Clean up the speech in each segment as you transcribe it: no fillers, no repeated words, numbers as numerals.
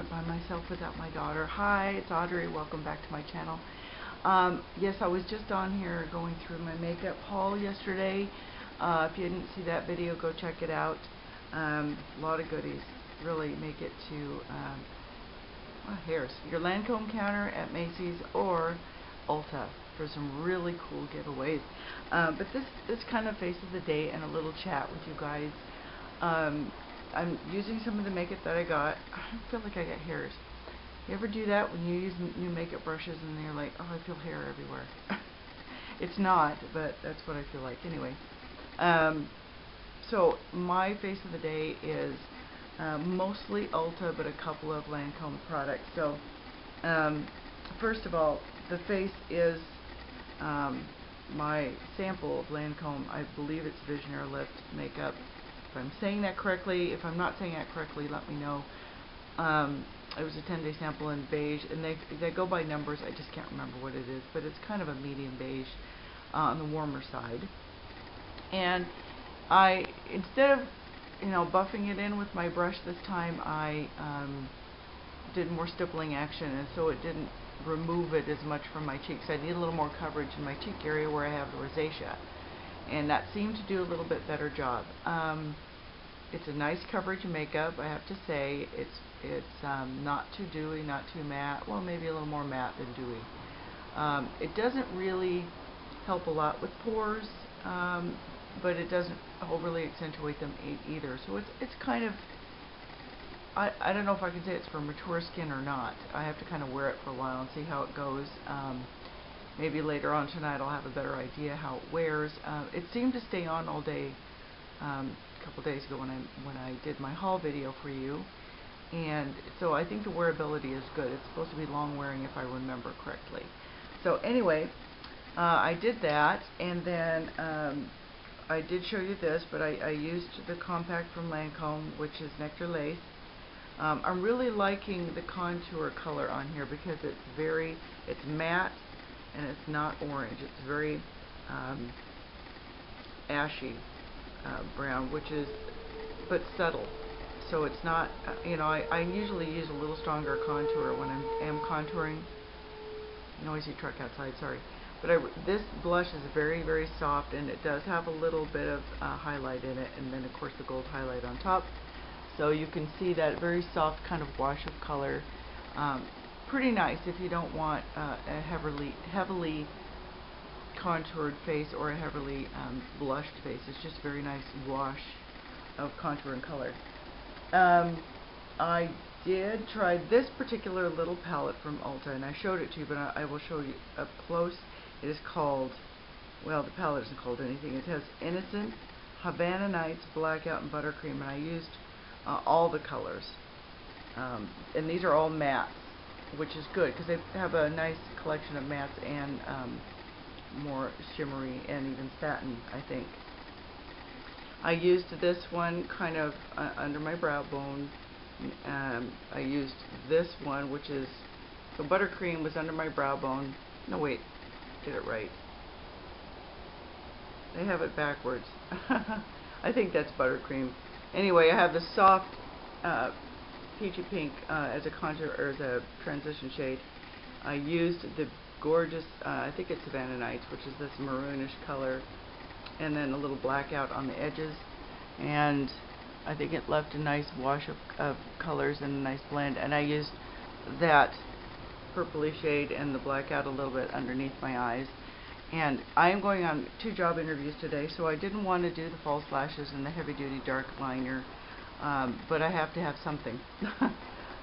it by myself without my daughter. Hi, it's Audrey. Welcome back to my channel. Yes, I was just on here going through my makeup haul yesterday. If you didn't see that video, go check it out. A lot of goodies. Really make it to hairs. Your Lancome counter at Macy's or Ulta for some really cool giveaways. But this kind of face of the day and a little chat with you guys. I'm using some of the makeup that I got. I feel like I got hairs. You ever do that when you use new makeup brushes and you're like, oh, I feel hair everywhere? It's not, but that's what I feel like anyway. So my face of the day is mostly Ulta, but a couple of Lancome products. So first of all, the face is my sample of Lancome. I believe it's Visionaire Lift makeup. If I'm saying that correctly, if I'm not saying that correctly, let me know. It was a 10-day sample in beige, and they go by numbers. I just can't remember what it is, but it's kind of a medium beige on the warmer side. And I, instead of buffing it in with my brush this time, I did more stippling action, and so it didn't remove it as much from my cheeks. I need a little more coverage in my cheek area where I have the rosacea, and that seemed to do a little bit better job. It's a nice coverage makeup, I have to say. It's not too dewy, not too matte. Well, maybe a little more matte than dewy. It doesn't really help a lot with pores, but it doesn't overly accentuate them either. So it's kind of, I don't know if I can say it's for mature skin or not. I have to kind of wear it for a while and see how it goes. Maybe later on tonight I'll have a better idea how it wears. It seemed to stay on all day a couple days ago when I did my haul video for you, and so I think the wearability is good. It's supposed to be long wearing if I remember correctly. So anyway, I did that, and then I did show you this, but I used the compact from Lancome, which is Nectar Lace. I'm really liking the contour color on here because it's matte and it's not orange. It's very ashy brown, but subtle. So it's not, I usually use a little stronger contour when I am contouring. Noisy truck outside, sorry. But this blush is very, very soft, and it does have a little bit of highlight in it, and then of course the gold highlight on top. So you can see that very soft kind of wash of color. Pretty nice if you don't want a heavily contoured face or a heavily blushed face. It's just very nice wash of contour and color. I did try this particular little palette from Ulta, and I showed it to you, but I will show you up close. It is called, well, the palette isn't called anything. It has Innocent, Havana Nights, Blackout, and Buttercream, and I used all the colors. And these are all mattes, which is good because they have a nice collection of mattes and more shimmery and even satin, I think. I used this one kind of under my brow bone. I used this one, which is, so Buttercream was under my brow bone. No, wait, get it right. They have it backwards. I think that's Buttercream. Anyway, I have the soft peachy pink as a contour, or as a transition shade. I used the gorgeous, I think it's Savannah Nights, which is this maroonish color, and then a little blackout on the edges, and I think it left a nice wash of colors and a nice blend, and I used that purpley shade and the blackout a little bit underneath my eyes. And I am going on 2 job interviews today, so I didn't want to do the false lashes and the heavy duty dark liner, but I have to have something. I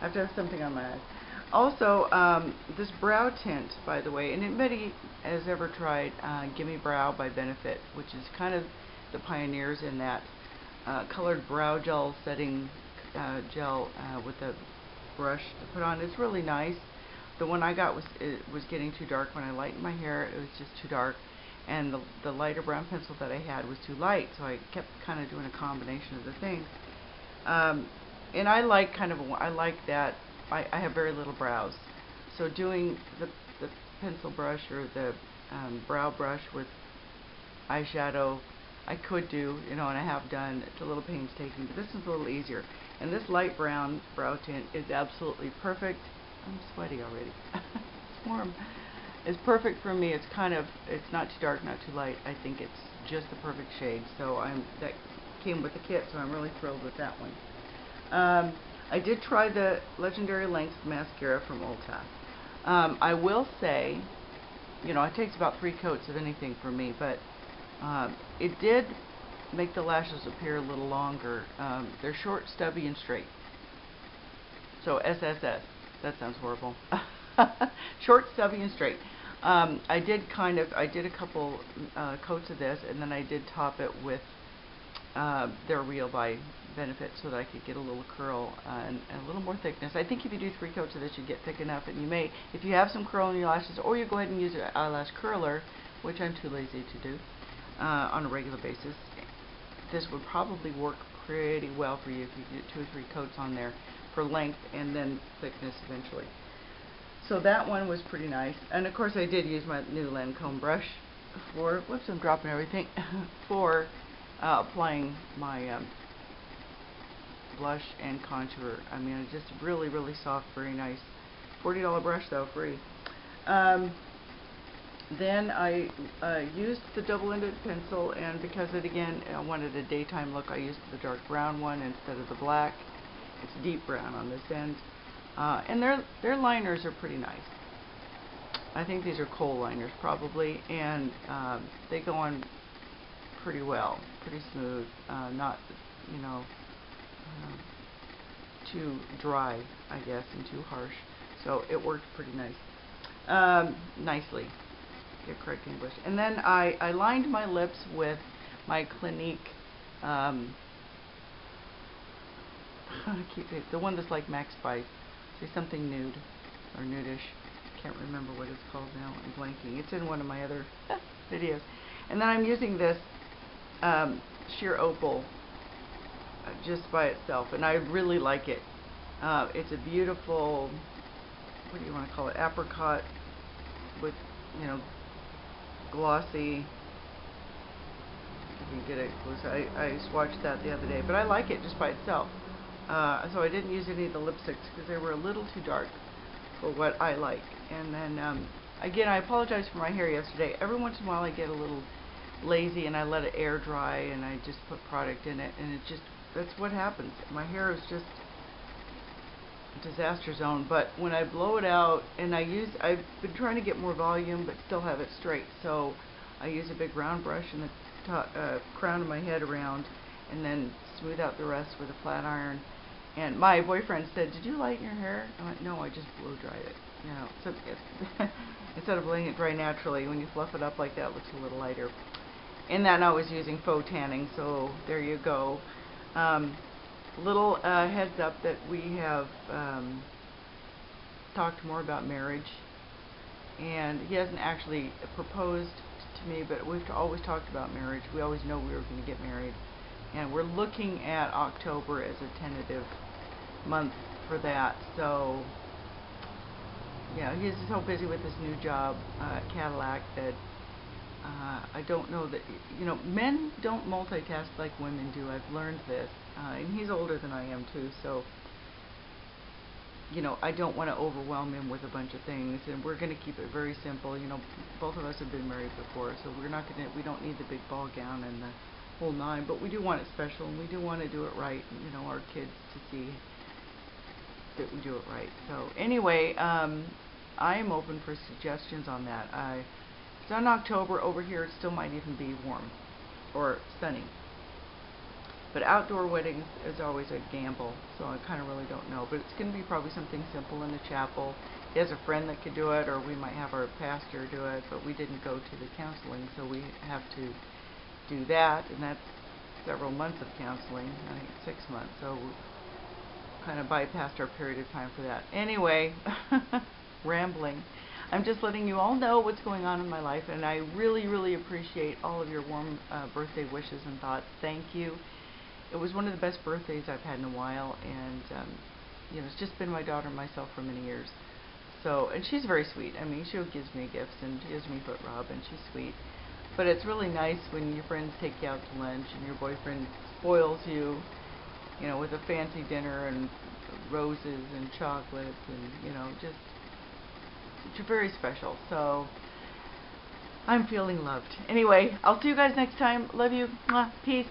have to have something on my eyes. Also, this brow tint, by the way, and anybody has ever tried Gimme Brow by Benefit, which is kind of the pioneers in that colored brow gel setting gel with a brush to put on. It's really nice. The one I got was getting too dark. When I lightened my hair, it was just too dark, and the lighter brown pencil that I had was too light, so I kept kind of doing a combination of the things. And I like I like that. I have very little brows, so doing the pencil brush or the brow brush with eyeshadow I could do, and I have done. It's a little painstaking, but this is a little easier. And this light brown brow tint is absolutely perfect. I'm sweaty already. It's warm. It's perfect for me. It's not too dark, not too light. I think it's just the perfect shade. So that came with the kit, so I'm really thrilled with that one. I did try the Legendary Length mascara from Ulta. I will say, it takes about 3 coats of anything for me, but it did make the lashes appear a little longer. They're short, stubby, and straight. So SSS. That sounds horrible. Short, stubby, and straight. I did a couple coats of this, and then I did top it with their Real by Benefit so that I could get a little curl and a little more thickness. I think if you do 3 coats of this, you get thick enough, and you may, if you have some curl in your lashes, or you go ahead and use an eyelash curler, which I'm too lazy to do on a regular basis, this would probably work pretty well for you if you get 2 or 3 coats on there for length and then thickness eventually. So that one was pretty nice. And of course I did use my new Lancome brush for, whoops, I'm dropping everything, for applying my blush and contour. I mean, it's just really, really soft, very nice. $40 brush though, free. Then I used the double-ended pencil, and because I wanted a daytime look, I used the dark brown one instead of the black. It's deep brown on this end. And their liners are pretty nice. I think these are kohl liners probably, and they go on pretty well, pretty smooth, not too dry, I guess, and too harsh. So it worked pretty nice, nicely. Get correct English. And then I lined my lips with my Clinique. The one that's like Max Spice. Say something nude or nudish. Can't remember what it's called now. I'm blanking. It's in one of my other videos. And then I'm using this sheer opal just by itself, and I really like it. It's a beautiful, what do you want to call it, apricot with glossy. If you get it close, I swatched that the other day, but I like it just by itself. So I didn't use any of the lipsticks because they were a little too dark for what I like. And then again, I apologize for my hair yesterday. Every once in a while I get a little lazy and I let it air dry and I just put product in it, and that's what happens. My hair is just a disaster zone. But when I blow it out, and I've been trying to get more volume but still have it straight, so I use a big round brush in the top, crown of my head around, and then smooth out the rest with a flat iron. And my boyfriend said, "Did you lighten your hair?" I went, "No, I just blow dried it." So instead of letting it dry naturally, when you fluff it up like that, it looks a little lighter. And then I was using faux tanning, so there you go. Little heads up that we have talked more about marriage, and he hasn't actually proposed to me, but we've always talked about marriage. We always know we were going to get married, and we're looking at October as a tentative month for that. So yeah, he's so busy with his new job at Cadillac that I don't know that, men don't multitask like women do. I've learned this, and he's older than I am too, so I don't want to overwhelm him with a bunch of things, and we're going to keep it very simple. Both of us have been married before, so we don't need the big ball gown and the whole nine, but we do want it special, and we do want to do it right, our kids to see that we do it right. So anyway, I am open for suggestions on that. It's in October. Over here it still might even be warm or sunny, but outdoor weddings is always a gamble, so I kind of really don't know, but it's going to be probably something simple in the chapel. He has a friend that could do it, or we might have our pastor do it, but we didn't go to the counseling, so we have to do that, and that's several months of counseling. I think 6 months, so we kind of bypassed our period of time for that. Anyway, rambling. I'm just letting you all know what's going on in my life, and I really, really appreciate all of your warm birthday wishes and thoughts. Thank you. It was one of the best birthdays I've had in a while, and it's just been my daughter and myself for many years. So, and she's very sweet. I mean, she gives me gifts, and she gives me foot rub, and she's sweet. But it's really nice when your friends take you out to lunch and your boyfriend spoils you, you know, with a fancy dinner and roses and chocolates and, you know, just it's very special. So I'm feeling loved. Anyway, I'll see you guys next time. Love you. Mwah. Peace.